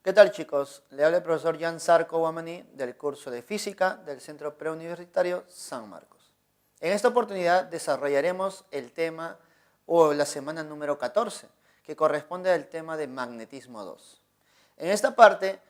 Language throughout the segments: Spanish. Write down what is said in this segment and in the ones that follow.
¿Qué tal, chicos? Le habla el profesor Jan Sarko Guamaní del curso de Física del Centro Preuniversitario San Marcos. En esta oportunidad desarrollaremos el tema o la semana número 14, que corresponde al tema de magnetismo 2. En esta parte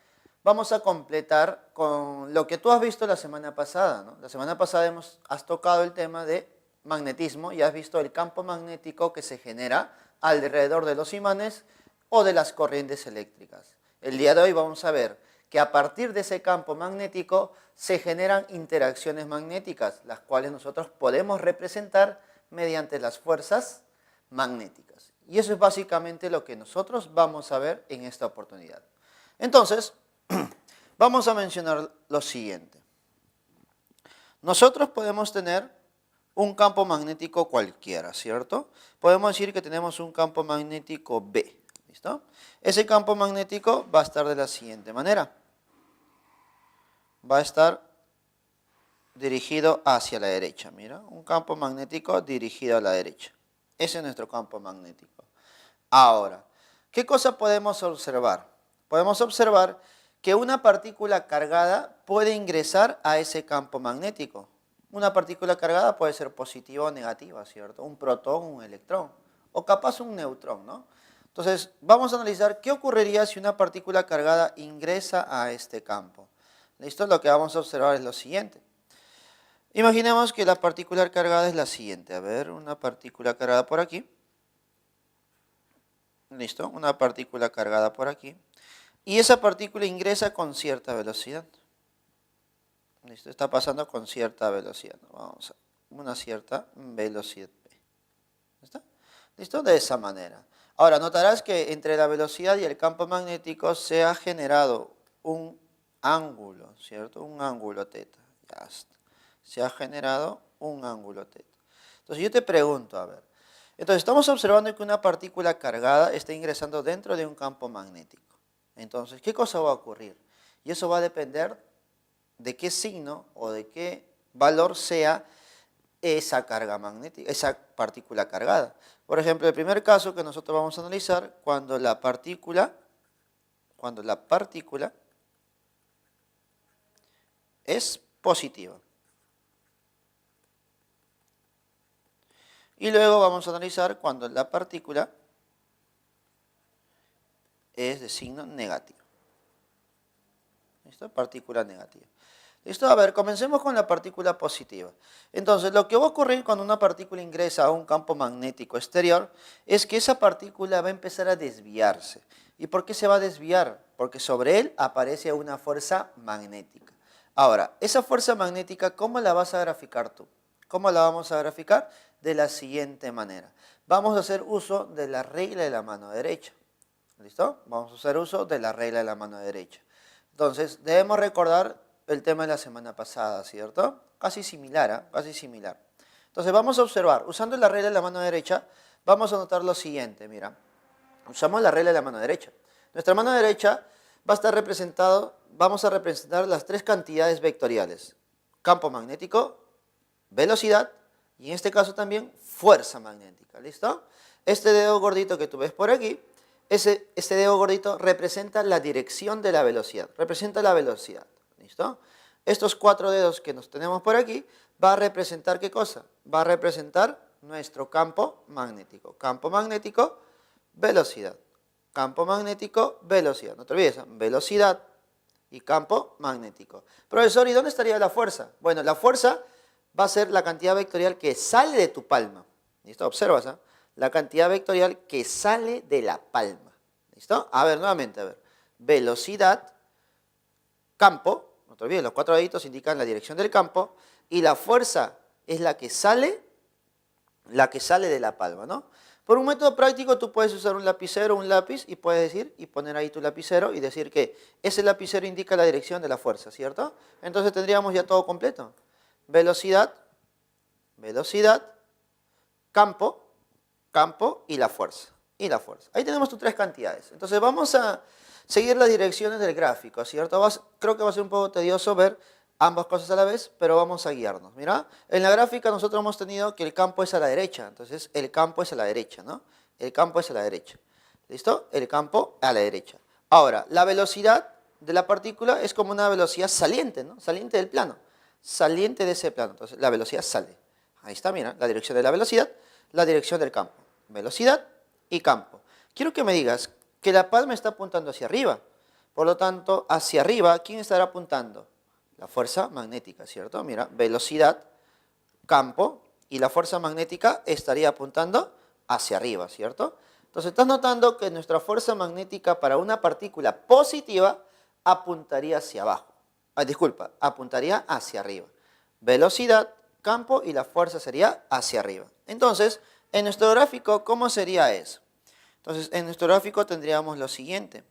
vamos a completar con lo que tú has visto la semana pasada, ¿no? La semana pasada has tocado el tema de magnetismo y has visto el campo magnético que se genera alrededor de los imanes o de las corrientes eléctricas. El día de hoy vamos a ver que a partir de ese campo magnético se generan interacciones magnéticas, las cuales nosotros podemos representar mediante las fuerzas magnéticas. Y eso es básicamente lo que nosotros vamos a ver en esta oportunidad. Entonces, vamos a mencionar lo siguiente. Nosotros podemos tener un campo magnético cualquiera, ¿cierto? Podemos decir que tenemos un campo magnético B. ¿Listo? Ese campo magnético va a estar de la siguiente manera. Va a estar dirigido hacia la derecha. Mira, un campo magnético dirigido a la derecha. Ese es nuestro campo magnético. Ahora, ¿qué cosa podemos observar? Podemos observar que una partícula cargada puede ingresar a ese campo magnético. Una partícula cargada puede ser positiva o negativa, ¿cierto? Un protón, un electrón, o capaz un neutrón, ¿no? Entonces, vamos a analizar qué ocurriría si una partícula cargada ingresa a este campo. ¿Listo? Lo que vamos a observar es lo siguiente. Imaginemos que la partícula cargada es la siguiente. A ver, una partícula cargada por aquí. ¿Listo? Una partícula cargada por aquí. Y esa partícula ingresa con cierta velocidad. ¿Listo? Está pasando con cierta velocidad. Vamos a una cierta velocidad P. ¿Listo? ¿Listo? De esa manera. Ahora, notarás que entre la velocidad y el campo magnético se ha generado un ángulo, ¿cierto? Un ángulo teta. Ya está. Se ha generado un ángulo teta. Entonces yo te pregunto, a ver. Entonces estamos observando que una partícula cargada está ingresando dentro de un campo magnético. Entonces, ¿qué cosa va a ocurrir? Y eso va a depender de qué signo o de qué valor sea esa carga magnética, esa partícula cargada. Por ejemplo, el primer caso que nosotros vamos a analizar, cuando la partícula es positiva. Y luego vamos a analizar cuando la partícula es de signo negativo. ¿Listo? Partícula negativa. ¿Listo? A ver, comencemos con la partícula positiva. Entonces, lo que va a ocurrir cuando una partícula ingresa a un campo magnético exterior es que esa partícula va a empezar a desviarse. ¿Y por qué se va a desviar? Porque sobre él aparece una fuerza magnética. Ahora, esa fuerza magnética, ¿cómo la vas a graficar tú? ¿Cómo la vamos a graficar? De la siguiente manera. Vamos a hacer uso de la regla de la mano derecha. ¿Listo? Vamos a hacer uso de la regla de la mano derecha. Entonces, debemos recordar el tema de la semana pasada, ¿cierto? Casi similar, ¿eh? Casi similar. Entonces, vamos a observar, usando la regla de la mano derecha, vamos a notar lo siguiente, mira. Usamos la regla de la mano derecha. Nuestra mano derecha va a estar representado, vamos a representar las tres cantidades vectoriales. Campo magnético, velocidad y en este caso también fuerza magnética, ¿listo? Este dedo gordito que tú ves por aquí, este dedo gordito representa la dirección de la velocidad, representa la velocidad, ¿listo? Estos cuatro dedos que nos tenemos por aquí, va a representar ¿qué cosa? Va a representar nuestro campo magnético. Campo magnético, velocidad. Campo magnético, velocidad. No te olvides, velocidad y campo magnético. Profesor, ¿y dónde estaría la fuerza? Bueno, la fuerza va a ser la cantidad vectorial que sale de tu palma. ¿Listo? Observas, ¿eh? La cantidad vectorial que sale de la palma. ¿Listo? A ver, nuevamente, a ver. Velocidad, campo, no te olvides, los cuatro deditos indican la dirección del campo, y la fuerza es la que sale de la palma, ¿no? Por un método práctico tú puedes usar un lapicero, un lápiz, y puedes decir, y poner ahí tu lapicero y decir que ese lapicero indica la dirección de la fuerza, ¿cierto? Entonces tendríamos ya todo completo. Velocidad, campo, campo y la fuerza. Ahí tenemos tus tres cantidades. Entonces vamos a seguir las direcciones del gráfico, ¿cierto? Creo que va a ser un poco tedioso ver ambas cosas a la vez, pero vamos a guiarnos. Mira, en la gráfica nosotros hemos tenido que el campo es a la derecha. Entonces el campo es a la derecha, ¿no? El campo es a la derecha. ¿Listo? El campo a la derecha. Ahora, la velocidad de la partícula es como una velocidad saliente, ¿no? Saliente del plano, saliente de ese plano. Entonces, la velocidad sale. Ahí está, mira, la dirección de la velocidad, la dirección del campo. Velocidad y campo. Quiero que me digas que la palma está apuntando hacia arriba. Por lo tanto, hacia arriba, ¿quién estará apuntando? La fuerza magnética, ¿cierto? Mira, velocidad, campo, y la fuerza magnética estaría apuntando hacia arriba, ¿cierto? Entonces, estás notando que nuestra fuerza magnética para una partícula positiva apuntaría hacia abajo. Disculpa, apuntaría hacia arriba. Velocidad, campo y la fuerza sería hacia arriba. Entonces, en nuestro gráfico, ¿cómo sería eso? Entonces, en nuestro gráfico tendríamos lo siguiente.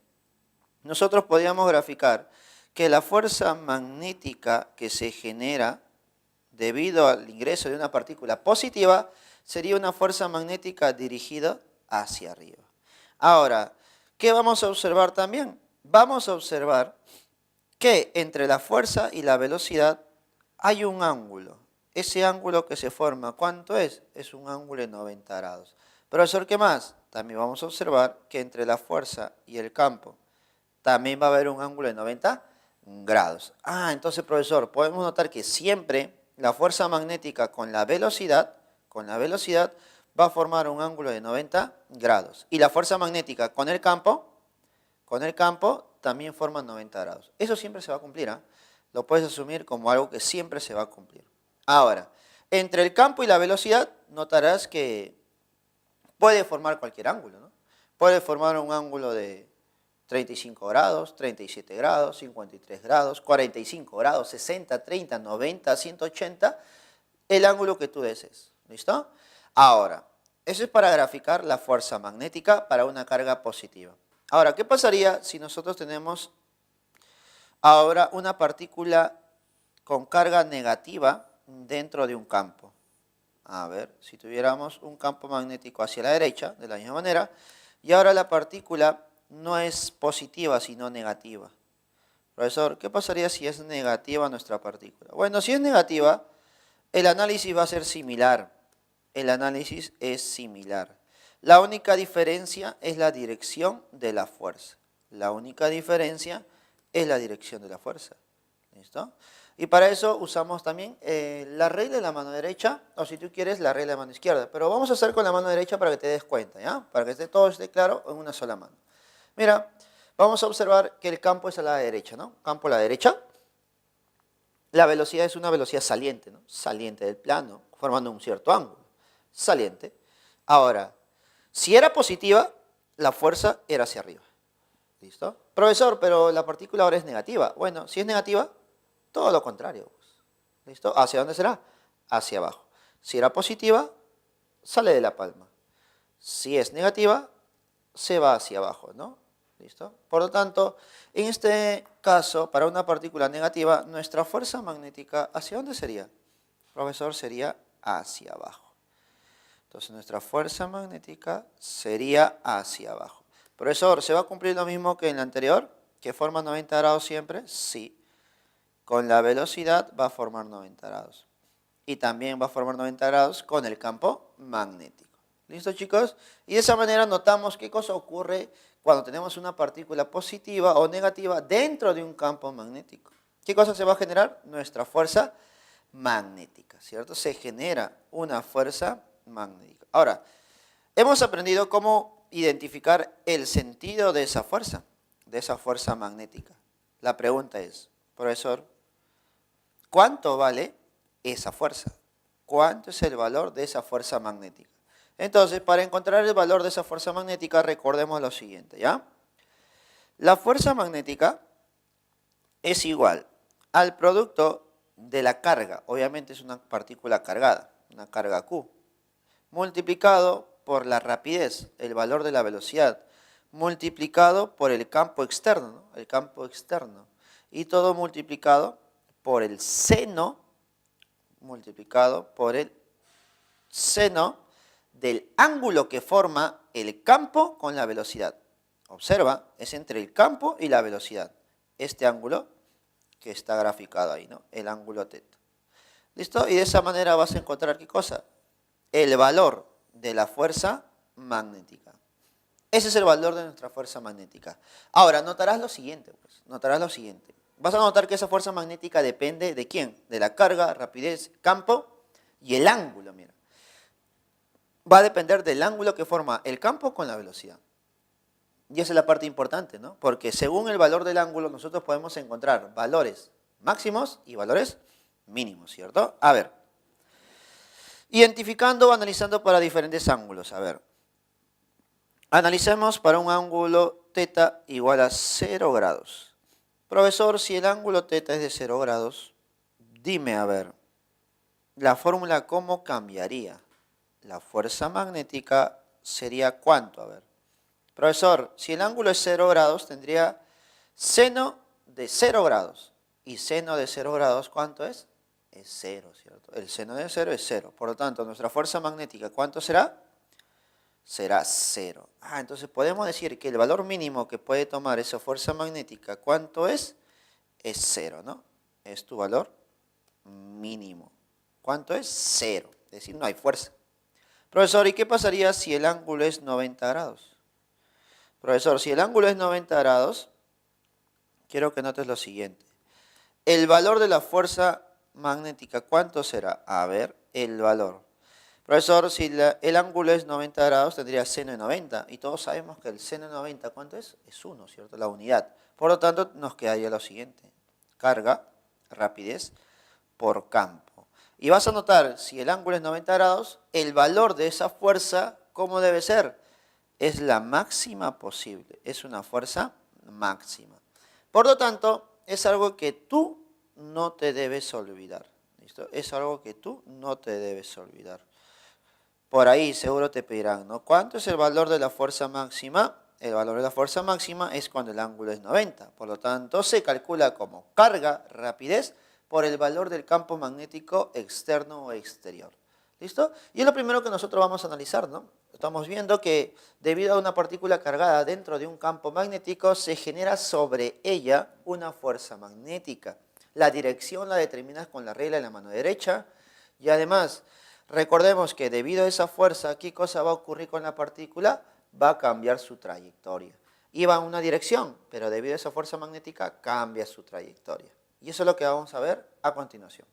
Nosotros podríamos graficar que la fuerza magnética que se genera debido al ingreso de una partícula positiva sería una fuerza magnética dirigida hacia arriba. Ahora, ¿qué vamos a observar también? Vamos a observar que entre la fuerza y la velocidad hay un ángulo. Ese ángulo que se forma, ¿cuánto es? Es un ángulo de 90 grados. Profesor, ¿qué más? También vamos a observar que entre la fuerza y el campo también va a haber un ángulo de 90 grados. Entonces, profesor, podemos notar que siempre la fuerza magnética con la velocidad va a formar un ángulo de 90 grados. Y la fuerza magnética con el campo también forma 90 grados. Eso siempre se va a cumplir, ¿eh? Lo puedes asumir como algo que siempre se va a cumplir. Ahora, entre el campo y la velocidad, notarás que puede formar cualquier ángulo, ¿no? Puede formar un ángulo de 35 grados, 37 grados, 53 grados, 45 grados, 60, 30, 90, 180, el ángulo que tú desees. ¿Listo? Ahora, eso es para graficar la fuerza magnética para una carga positiva. Ahora, ¿qué pasaría si nosotros tenemos ahora una partícula con carga negativa dentro de un campo? A ver, si tuviéramos un campo magnético hacia la derecha, de la misma manera, y ahora la partícula no es positiva, sino negativa. Profesor, ¿qué pasaría si es negativa nuestra partícula? Bueno, si es negativa, el análisis va a ser similar. El análisis es similar. La única diferencia es la dirección de la fuerza. La única diferencia es la dirección de la fuerza. ¿Listo? Y para eso usamos también la regla de la mano derecha, o si tú quieres, la regla de la mano izquierda. Pero vamos a hacer con la mano derecha para que te des cuenta, ¿ya? Para que todo esté claro en una sola mano. Mira, vamos a observar que el campo es a la derecha, ¿no? Campo a la derecha. La velocidad es una velocidad saliente, ¿no? Saliente del plano, formando un cierto ángulo. Saliente. Ahora, si era positiva, la fuerza era hacia arriba. ¿Listo? Profesor, pero la partícula ahora es negativa. Bueno, si es negativa, todo lo contrario. ¿Listo? ¿Hacia dónde será? Hacia abajo. Si era positiva, sale de la palma. Si es negativa, se va hacia abajo, ¿no? ¿Listo? Por lo tanto, en este caso, para una partícula negativa, nuestra fuerza magnética, ¿hacia dónde sería? Profesor, sería hacia abajo. Entonces, nuestra fuerza magnética sería hacia abajo. Profesor, ¿se va a cumplir lo mismo que en la anterior? ¿Que forma 90 grados siempre? Sí. Con la velocidad va a formar 90 grados. Y también va a formar 90 grados con el campo magnético. ¿Listo, chicos? Y de esa manera notamos qué cosa ocurre cuando tenemos una partícula positiva o negativa dentro de un campo magnético. ¿Qué cosa se va a generar? Nuestra fuerza magnética, ¿cierto? Se genera una fuerza magnética. Ahora, hemos aprendido cómo identificar el sentido de esa fuerza magnética. La pregunta es, profesor, ¿cuánto vale esa fuerza? ¿Cuánto es el valor de esa fuerza magnética? Entonces, para encontrar el valor de esa fuerza magnética, recordemos lo siguiente, ¿ya? La fuerza magnética es igual al producto de la carga, obviamente es una partícula cargada, una carga Q, multiplicado por la rapidez, el valor de la velocidad, multiplicado por el campo externo, ¿no? El campo externo, y todo multiplicado por el seno, del ángulo que forma el campo con la velocidad. Observa, es entre el campo y la velocidad. Este ángulo que está graficado ahí, ¿no? El ángulo teta. ¿Listo? Y de esa manera vas a encontrar, ¿qué cosa? El valor de la fuerza magnética. Ese es el valor de nuestra fuerza magnética. Ahora, notarás lo siguiente, pues, notarás lo siguiente. Vas a notar que esa fuerza magnética depende de quién, de la carga, rapidez, campo y el ángulo, mira. Va a depender del ángulo que forma el campo con la velocidad. Y esa es la parte importante, ¿no? Porque según el valor del ángulo nosotros podemos encontrar valores máximos y valores mínimos, ¿cierto? A ver, identificando o analizando para diferentes ángulos. A ver, analicemos para un ángulo θ igual a 0 grados. Profesor, si el ángulo θ es de 0 grados, dime, a ver, la fórmula ¿cómo cambiaría? La fuerza magnética sería ¿cuánto? A ver. Profesor, si el ángulo es 0 grados, tendría seno de 0 grados. ¿Y seno de 0 grados cuánto es? Es 0, ¿cierto? El seno de 0 es 0. Por lo tanto, nuestra fuerza magnética, ¿cuánto será? Será 0. Entonces podemos decir que el valor mínimo que puede tomar esa fuerza magnética, ¿cuánto es? Es 0, ¿no? Es tu valor mínimo. ¿Cuánto es? 0. Es decir, no hay fuerza. Profesor, ¿y qué pasaría si el ángulo es 90 grados? Profesor, si el ángulo es 90 grados, quiero que notes lo siguiente. El valor de la fuerza magnética, ¿cuánto será? A ver, el valor. Profesor, si el ángulo es 90 grados, tendría seno de 90. Y todos sabemos que el seno de 90, ¿cuánto es? Es 1, ¿cierto? La unidad. Por lo tanto, nos quedaría lo siguiente. Carga, rapidez, por campo. Y vas a notar, si el ángulo es 90 grados, el valor de esa fuerza, ¿cómo debe ser? Es la máxima posible. Es una fuerza máxima. Por lo tanto, es algo que tú no te debes olvidar. ¿Listo? Es algo que tú no te debes olvidar. Por ahí seguro te pedirán, ¿no? ¿Cuánto es el valor de la fuerza máxima? El valor de la fuerza máxima es cuando el ángulo es 90. Por lo tanto, se calcula como carga, rapidez, por el valor del campo magnético externo o exterior. ¿Listo? Y es lo primero que nosotros vamos a analizar, ¿no? Estamos viendo que debido a una partícula cargada dentro de un campo magnético, se genera sobre ella una fuerza magnética. La dirección la determinas con la regla de la mano derecha y además, recordemos que debido a esa fuerza, ¿qué cosa va a ocurrir con la partícula? Va a cambiar su trayectoria. Iba en una dirección, pero debido a esa fuerza magnética cambia su trayectoria. Y eso es lo que vamos a ver a continuación.